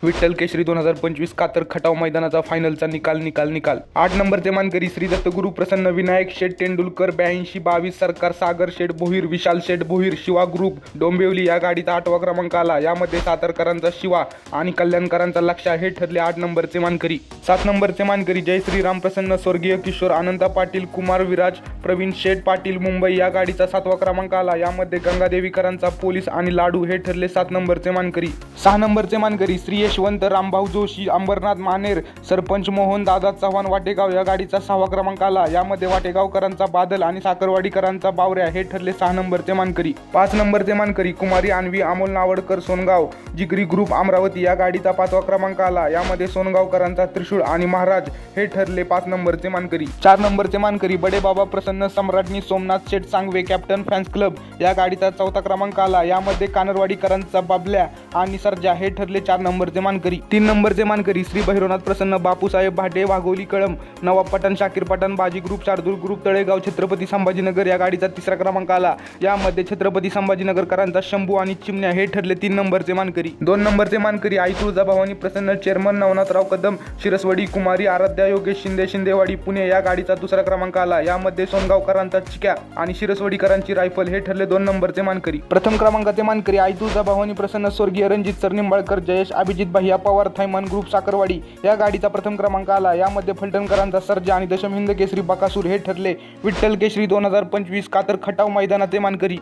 विठ्ठल केसरी 2025 कातर खटाव मैदानाचा फायनलचा निकाल 8 नंबरचे मानकरी श्री दत्तगुरु प्रसन्न विनायक शेठ तेंडुलकर 82-22 सरकार सागर शेठ भोईर विशाल शेठ भोईर शिवा ग्रुप डोंबिवली या गाडीचा 8वा क्रमांक आला। यामध्ये सातारकरांचा शिवा आणि कल्याणकरांचा लक्ष्य हे ठरले 8 नंबरचे मानकरी। 7 नंबरचे मानकरी जय श्रीराम प्रसन्न स्वर्गीय किशोर अनंता पाटील कुमार विराज प्रवीण शेठ पाटील मुंबई या गाडीचा 7वा क्रमांक आला। यामध्ये गंगादेवीकरांचा पोलीस आणि लाडू हे ठरले 7 नंबरचे मानकरी। 6 नंबरचे मानकरी श्री यशवंत रामभाऊ जोशी अंबरनाथ मानेर सरपंच मोहन दादा चव्हाण वाटेगाव या गाडीचा 6वा क्रमांक आला। यामध्ये वाटेगावकरांचा बादल आणि साखरवाडीकरांचा बावऱ्या हे ठरले 6 नंबरचे मानकरी। 5 नंबरचे मानकरी कुमारी अन्वी अमोल नावडकर सोनगाव जिगरी ग्रुप अमरावती या गाडीचा 5वा क्रमांक आला। यामध्ये सोनगावकरांचा त्रिशूळ आणि महाराज हे ठरले 5 नंबरचे मानकरी। 4 नंबरचे मानकरी बडे बाबा प्रसन्न सम्राटनी सोमनाथ शेठ सांगवे कॅप्टन फॅन्स क्लब या गाडीचा 4था क्रमांक आला। यामध्ये कानरवाडीकरांचा बाबल्या आणि सर्जा हे ठरले 4 नंबरचे मानकरी। 3 नंबरचे मानकरी श्री भैरवनाथ प्रसन्न बापूसाहेब भाटे वाघोली कळम नवाब पठाण शाकीर पठाण बाजी ग्रुप शार्दूल ग्रुप तळेगाव छत्रपती संभाजीनगर या गाडीचा 3रा क्रमांक आला। यामध्ये छत्रपती संभाजीनगरकरांचा शंभू आणि चिमण्या हे ठरले 3 नंबरचे मानकरी। 2 नंबरचे मानकरी आई तुळजाभवानी प्रसन्न चेअरमन नवनाथराव कदम शिरसवडी कुमारी आराध्या योगेश शिंदे शिंदेवाडी पुणे या गाडीचा 2रा क्रमांक आला। यामध्ये सोनगावकरांचा चिक्या आणि शिरसवडीकरांची रायफल हे ठरले 2 नंबरचे मानकरी। प्रथम क्रमांकाचे मानकरी आई तुळजाभवानी प्रसन्न स्वर्गीय रणजित सर निंबाळकर जयेश अभिजित भैया पवार थैमान ग्रुप साखरवाडी या गाडीचा प्रथम क्रमांक आला। यामध्ये फलटणकरांचा सर्जा आणि दशम हिंद केसरी बकासूर हे ठरले विठ्ठल केसरी 2025 कातर खटाव मैदानाचे मानकरी।